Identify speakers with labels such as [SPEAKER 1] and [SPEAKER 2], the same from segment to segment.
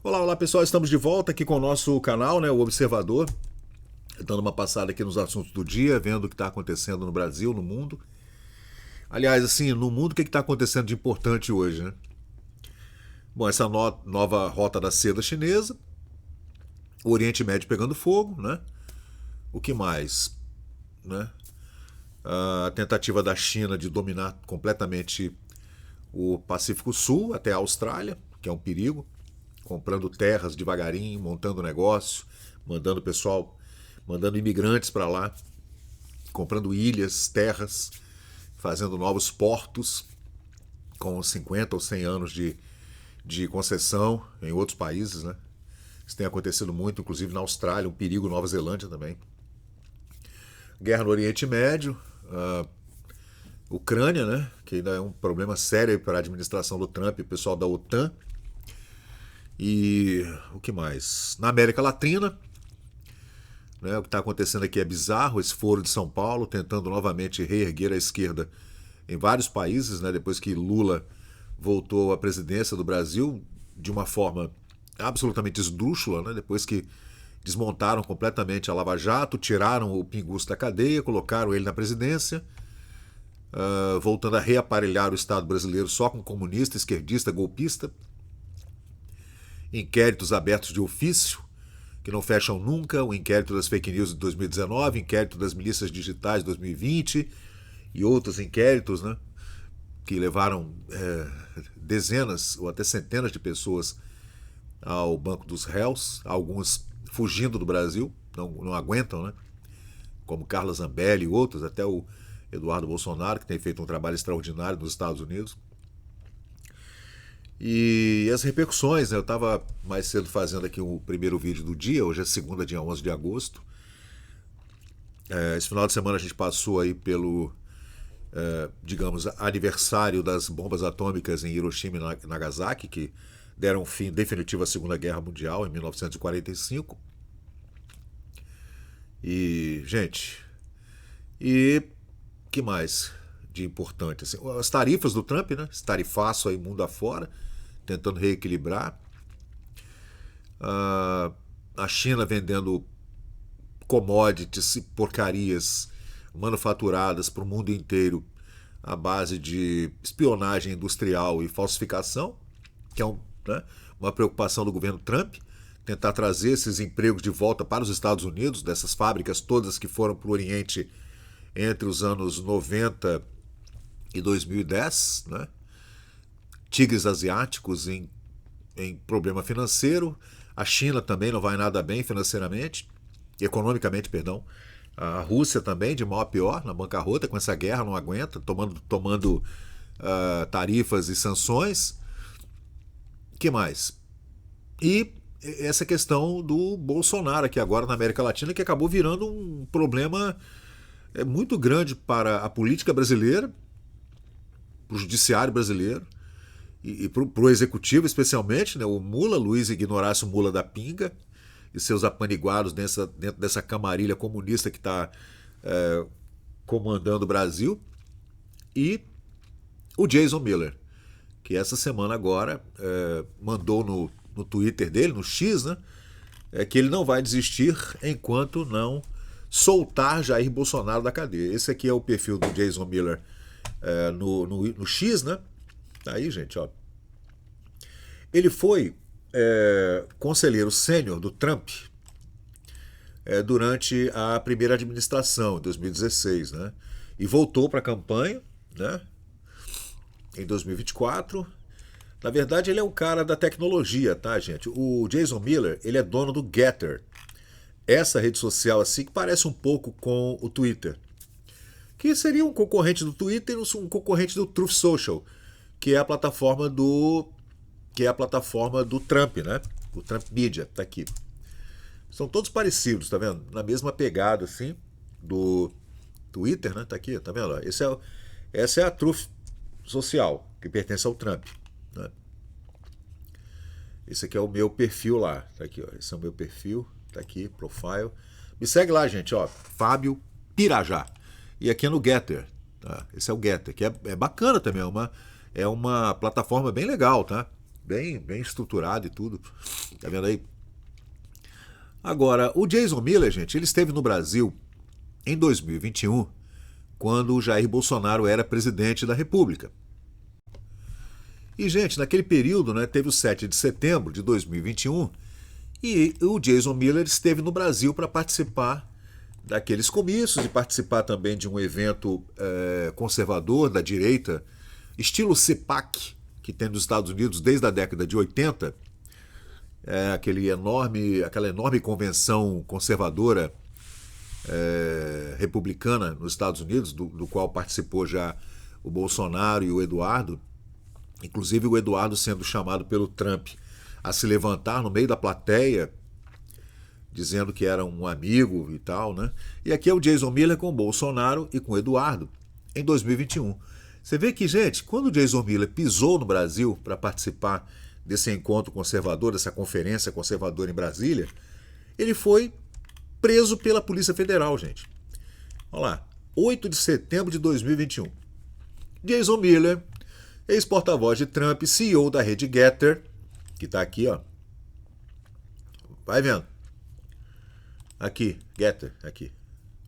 [SPEAKER 1] Olá, olá pessoal, estamos de volta aqui com o nosso canal, né, o Observador, dando uma passada aqui nos assuntos do dia, vendo o que está acontecendo no Brasil, no mundo. Aliás, assim, no mundo o que está acontecendo de importante hoje, né? Bom, essa nova rota da seda chinesa, o Oriente Médio pegando fogo, né? O que mais, né? A tentativa da China de dominar completamente o Pacífico Sul até a Austrália, que é um perigo, comprando terras devagarinho, montando negócio, mandando pessoal, mandando imigrantes para lá, comprando ilhas, terras, fazendo novos portos com 50 ou 100 anos de concessão em outros países, né? Isso tem acontecido muito, inclusive na Austrália, um perigo, Nova Zelândia também. Guerra no Oriente Médio, Ucrânia, né? Que ainda é um problema sério para a administração do Trump e o pessoal da OTAN. E o que mais? Na América Latina, né, o que está acontecendo aqui é bizarro, esse foro de São Paulo tentando novamente reerguer a esquerda em vários países, né, depois que Lula voltou à presidência do Brasil de uma forma absolutamente esdrúxula, né, depois que desmontaram completamente a Lava Jato, tiraram o Pinguço da cadeia, colocaram ele na presidência, voltando a reaparelhar o Estado brasileiro só com comunista, esquerdista, golpista. Inquéritos abertos de ofício, que não fecham nunca, o inquérito das fake news de 2019, inquérito das milícias digitais de 2020 e outros inquéritos, né, que levaram dezenas ou até centenas de pessoas ao banco dos réus, alguns fugindo do Brasil, não aguentam, né, como Carla Zambelli e outros, até o Eduardo Bolsonaro, que tem feito um trabalho extraordinário nos Estados Unidos. E as repercussões, né? Eu estava mais cedo fazendo aqui o primeiro vídeo do dia, hoje é segunda, dia 11 de agosto. Esse final de semana a gente passou aí pelo, digamos, aniversário das bombas atômicas em Hiroshima e Nagasaki, que deram fim definitivo à Segunda Guerra Mundial em 1945. E, gente, e que mais de importante? Assim, as tarifas do Trump, né? Esse tarifaço aí mundo afora, tentando reequilibrar. A China vendendo commodities e porcarias manufaturadas para o mundo inteiro à base de espionagem industrial e falsificação, que é né, uma preocupação do governo Trump, tentar trazer esses empregos de volta para os Estados Unidos, dessas fábricas todas que foram para o Oriente entre os anos 90 e 2010, né? Tigres asiáticos em problema financeiro. A China também não vai nada bem financeiramente, economicamente, perdão. A Rússia também, de mal a pior, na bancarrota, com essa guerra, não aguenta, tomando tarifas e sanções. O que mais? E essa questão do Bolsonaro aqui agora na América Latina, que acabou virando um problema muito grande para a política brasileira, para o judiciário brasileiro e para o executivo especialmente, né? O Mula, Luiz Ignorácio Mula da Pinga e seus apaniguados dentro dessa camarilha comunista que está comandando o Brasil, e o Jason Miller, que essa semana agora mandou no Twitter dele, no X, né, que ele não vai desistir enquanto não soltar Jair Bolsonaro da cadeia. Esse aqui é o perfil do Jason Miller no X, né? Tá aí, gente, ó. Ele foi conselheiro sênior do Trump durante a primeira administração, em 2016, né? E voltou para a campanha, né? Em 2024. Na verdade, ele é um cara da tecnologia, tá, gente? O Jason Miller, ele é dono do Gettr, essa rede social assim que parece um pouco com o Twitter, que seria um concorrente do Twitter, um concorrente do Truth Social, que é a plataforma do Trump, né? O Trump Media, tá aqui. São todos parecidos, tá vendo? Na mesma pegada, assim, do Twitter, né? Tá aqui, tá vendo? Essa é a Truth Social, que pertence ao Trump, né? Esse aqui é o meu perfil lá, tá aqui, ó. Esse é o meu perfil, tá aqui, profile. Me segue lá, gente, ó, Fábio Pirajá. E aqui é no Gettr, tá? Esse é o Gettr, que é bacana também, é uma plataforma bem legal, tá? bem estruturado e tudo. Tá vendo aí? Agora, o Jason Miller, gente, ele esteve no Brasil em 2021, quando o Jair Bolsonaro era presidente da República. E, gente, naquele período, né, teve o 7 de setembro de 2021 e o Jason Miller esteve no Brasil para participar daqueles comícios e participar também de um evento conservador da direita, estilo CPAC, que tem nos Estados Unidos desde a década de 80, aquela enorme convenção conservadora republicana nos Estados Unidos, do qual participou já o Bolsonaro e o Eduardo, inclusive o Eduardo sendo chamado pelo Trump a se levantar no meio da plateia, dizendo que era um amigo e tal, né? E aqui é o Jason Miller com o Bolsonaro e com o Eduardo em 2021. Você vê que, gente, quando o Jason Miller pisou no Brasil para participar desse encontro conservador, dessa conferência conservadora em Brasília, ele foi preso pela Polícia Federal, gente. Olha lá, 8 de setembro de 2021. Jason Miller, ex-porta-voz de Trump, CEO da rede Getter, que está aqui, ó. Vai vendo. Aqui, Getter, aqui.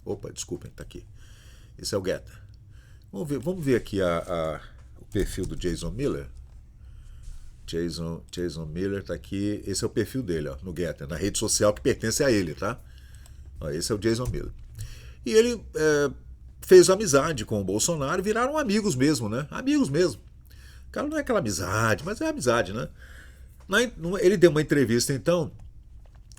[SPEAKER 1] Opa, desculpem, tá aqui. Esse é o Getter. Vamos ver aqui o perfil do Jason Miller. Jason Miller tá aqui. Esse é o perfil dele, ó, no Getter, na rede social que pertence a ele, tá? Ó, esse é o Jason Miller. E ele fez amizade com o Bolsonaro e viraram amigos mesmo, né? Amigos mesmo. O cara não é aquela amizade, mas é amizade, né? Ele deu uma entrevista, então,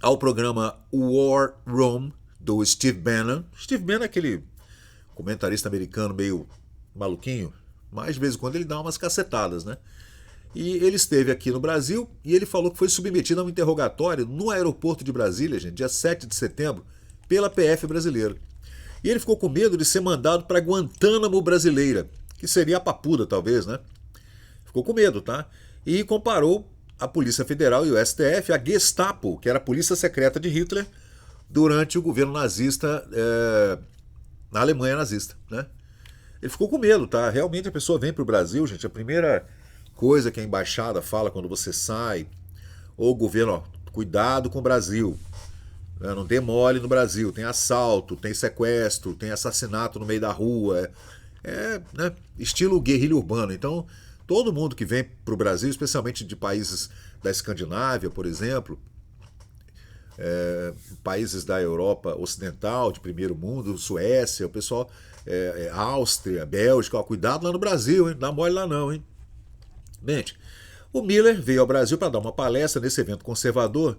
[SPEAKER 1] ao programa War Room, do Steve Bannon. Steve Bannon é aquele comentarista americano meio maluquinho, mas de vez em quando ele dá umas cacetadas, né? E ele esteve aqui no Brasil e ele falou que foi submetido a um interrogatório no aeroporto de Brasília, gente, dia 7 de setembro, pela PF brasileira. E ele ficou com medo de ser mandado para Guantánamo brasileira, que seria a Papuda, talvez, né? Ficou com medo, tá? E comparou a Polícia Federal e o STF à Gestapo, que era a polícia secreta de Hitler durante o governo nazista, na Alemanha nazista, né? Ele ficou com medo, tá? Realmente a pessoa vem para o Brasil, gente, a primeira coisa que a embaixada fala quando você sai, ou o governo, ó, cuidado com o Brasil, né? Não dê mole no Brasil, tem assalto, tem sequestro, tem assassinato no meio da rua, né? Estilo guerrilha urbana. Então, todo mundo que vem para o Brasil, especialmente de países da Escandinávia, por exemplo, países da Europa Ocidental, de primeiro mundo, Suécia, o pessoal, Áustria, Bélgica, ó, cuidado lá no Brasil, hein? Não dá mole lá não, hein? Gente, o Miller veio ao Brasil para dar uma palestra nesse evento conservador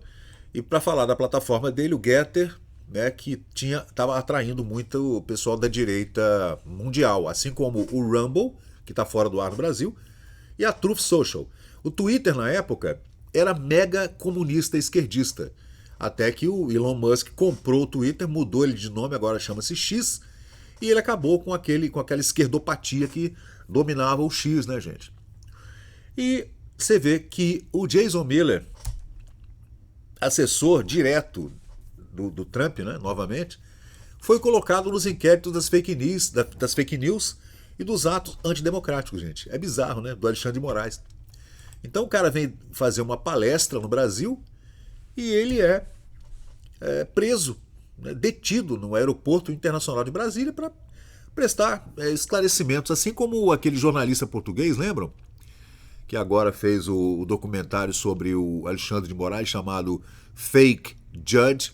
[SPEAKER 1] e para falar da plataforma dele, o Getter, né, que estava atraindo muito o pessoal da direita mundial, assim como o Rumble, que está fora do ar no Brasil, e a Truth Social. O Twitter, na época, era mega comunista esquerdista, até que o Elon Musk comprou o Twitter, mudou ele de nome, agora chama-se X, e ele acabou com aquela esquerdopatia que dominava o X, né, gente? E você vê que o Jason Miller, assessor direto do Trump, né, novamente, foi colocado nos inquéritos das fake news e dos atos antidemocráticos, gente. É bizarro, né? Do Alexandre de Moraes. Então o cara vem fazer uma palestra no Brasil e ele é preso, né, detido no aeroporto internacional de Brasília para prestar esclarecimentos, assim como aquele jornalista português, lembram? Que agora fez o documentário sobre o Alexandre de Moraes chamado Fake Judge,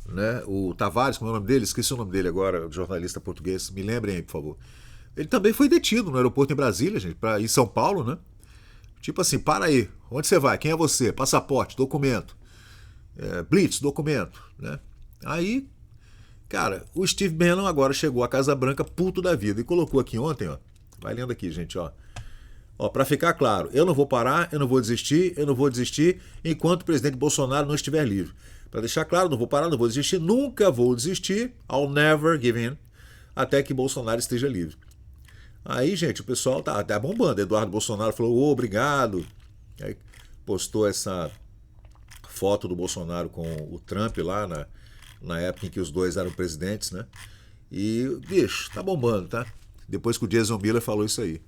[SPEAKER 1] né? O Tavares, como é o nome dele? Esqueci o nome dele agora, o jornalista português. Me lembrem aí, por favor. Ele também foi detido no aeroporto em Brasília, gente, em São Paulo, né? Tipo assim, para aí, onde você vai? Quem é você? Passaporte, documento. Blitz, documento, né? Aí, cara, o Steve Bannon agora chegou à Casa Branca puto da vida e colocou aqui ontem, ó. Vai lendo aqui, gente, ó. Ó, para ficar claro, eu não vou parar, eu não vou desistir enquanto o presidente Bolsonaro não estiver livre. Para deixar claro, não vou parar, não vou desistir, nunca vou desistir, I'll never give in, até que Bolsonaro esteja livre. Aí, gente, o pessoal tá bombando. Eduardo Bolsonaro falou, obrigado. Aí postou essa foto do Bolsonaro com o Trump lá na época em que os dois eram presidentes, né? E, bicho, tá bombando, tá? Depois que o Jason Miller falou isso aí.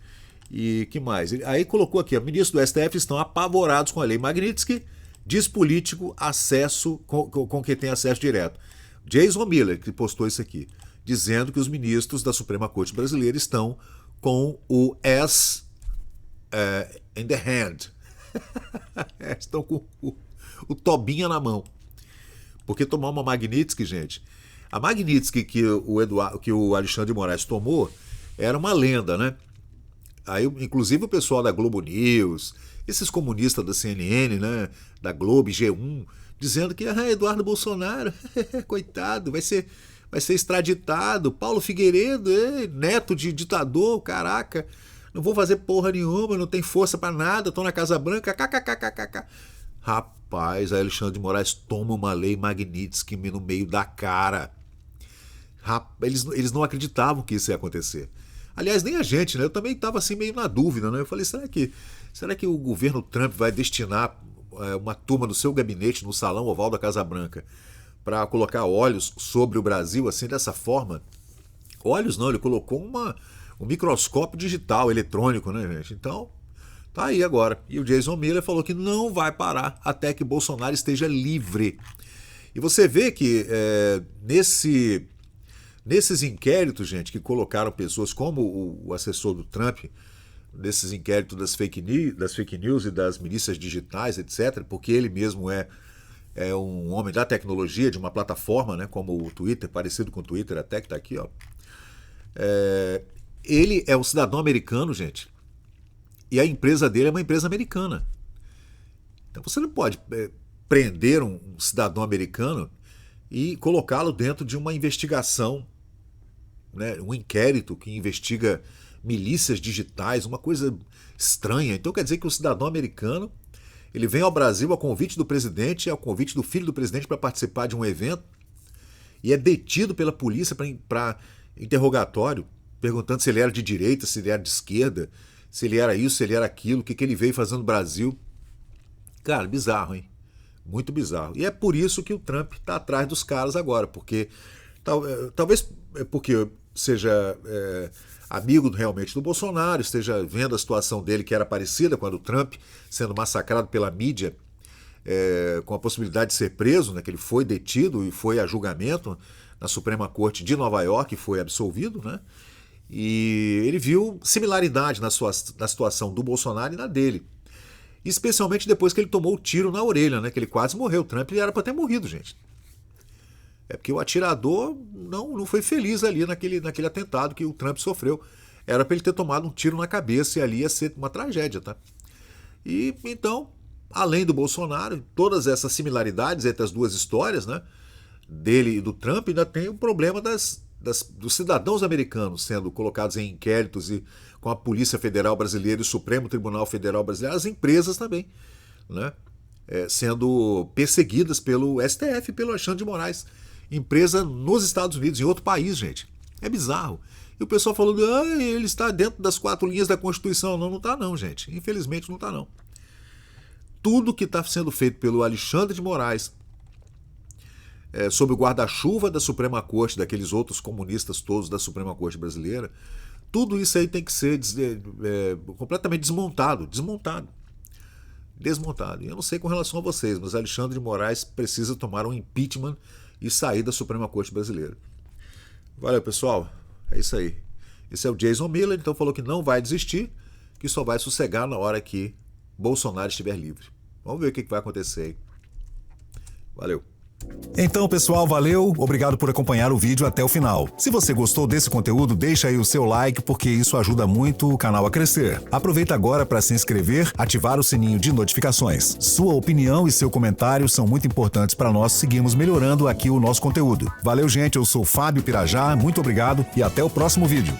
[SPEAKER 1] E que mais? Aí colocou aqui, ministros do STF estão apavorados com a lei Magnitsky, diz político acesso com quem tem acesso direto. Jason Miller, que postou isso aqui, dizendo que os ministros da Suprema Corte Brasileira estão com o ass in the hand. Estão com o tobinha na mão. Porque tomar uma Magnitsky, gente, a Magnitsky que o Alexandre de Moraes tomou era uma lenda, né? Aí, inclusive o pessoal da Globo News, esses comunistas da CNN, né, da Globo, G1, dizendo que Eduardo Bolsonaro, coitado, vai ser extraditado, Paulo Figueiredo, neto de ditador, caraca, não vou fazer porra nenhuma, não tem força pra nada, tô na Casa Branca, kkkkkk. Rapaz, aí Alexandre de Moraes toma uma lei Magnitsky no meio da cara. Eles não acreditavam que isso ia acontecer. Aliás, nem a gente, né? Eu também estava assim meio na dúvida, né? Eu falei, será que o governo Trump vai destinar uma turma do seu gabinete no salão oval da Casa Branca para colocar olhos sobre o Brasil assim dessa forma? Olhos não, ele colocou um microscópio digital, eletrônico, né, gente? Então, tá aí agora. E o Jason Miller falou que não vai parar até que Bolsonaro esteja livre. E você vê que nesses inquéritos, gente, que colocaram pessoas como o assessor do Trump, nesses inquéritos das fake news e das milícias digitais, etc., porque ele mesmo é um homem da tecnologia, de uma plataforma, né, como o Twitter, parecido com o Twitter até, que está aqui, ó. Ele é um cidadão americano, gente, e a empresa dele é uma empresa americana. Então você não pode prender um cidadão americano e colocá-lo dentro de uma investigação, né, um inquérito que investiga milícias digitais, uma coisa estranha. Então quer dizer que o cidadão americano ele vem ao Brasil a convite do presidente, ao convite do filho do presidente para participar de um evento e é detido pela polícia para interrogatório, perguntando se ele era de direita, se ele era de esquerda, se ele era isso, se ele era aquilo, o que ele veio fazendo no Brasil. Cara, bizarro, hein? Muito bizarro. E é por isso que o Trump está atrás dos caras agora, porque talvez porque seja amigo realmente do Bolsonaro, esteja vendo a situação dele que era parecida com a do Trump, sendo massacrado pela mídia, com a possibilidade de ser preso, né, que ele foi detido e foi a julgamento na Suprema Corte de Nova York e foi absolvido, né? E ele viu similaridade na situação do Bolsonaro e na dele. Especialmente depois que ele tomou o tiro na orelha, né? Que ele quase morreu. O Trump era para ter morrido, gente. É porque o atirador não foi feliz ali naquele atentado que o Trump sofreu. Era para ele ter tomado um tiro na cabeça e ali ia ser uma tragédia, tá? E então, além do Bolsonaro, todas essas similaridades entre as duas histórias, né? Dele e do Trump, ainda tem o problema dos cidadãos americanos sendo colocados em inquéritos e com a Polícia Federal Brasileira e o Supremo Tribunal Federal Brasileiro, as empresas também, né? Sendo perseguidas pelo STF, pelo Alexandre de Moraes. Empresa nos Estados Unidos, em outro país, gente. É bizarro. E o pessoal falando, ele está dentro das 4 linhas da Constituição. Não está não, gente. Infelizmente não está não. Tudo que está sendo feito pelo Alexandre de Moraes, sob o guarda-chuva da Suprema Corte, daqueles outros comunistas todos da Suprema Corte brasileira, tudo isso aí tem que ser completamente desmontado. E eu não sei com relação a vocês, mas Alexandre de Moraes precisa tomar um impeachment e sair da Suprema Corte brasileira. Valeu, pessoal. É isso aí. Esse é o Jason Miller, então falou que não vai desistir, que só vai sossegar na hora que Bolsonaro estiver livre. Vamos ver o que vai acontecer aí. Valeu.
[SPEAKER 2] Então, pessoal, valeu, obrigado por acompanhar o vídeo até o final. Se você gostou desse conteúdo, deixa aí o seu like, porque isso ajuda muito o canal a crescer. Aproveita agora para se inscrever, ativar o sininho de notificações. Sua opinião e seu comentário são muito importantes para nós seguirmos melhorando aqui o nosso conteúdo. Valeu, gente, eu sou Fábio Pirajá, muito obrigado e até o próximo vídeo.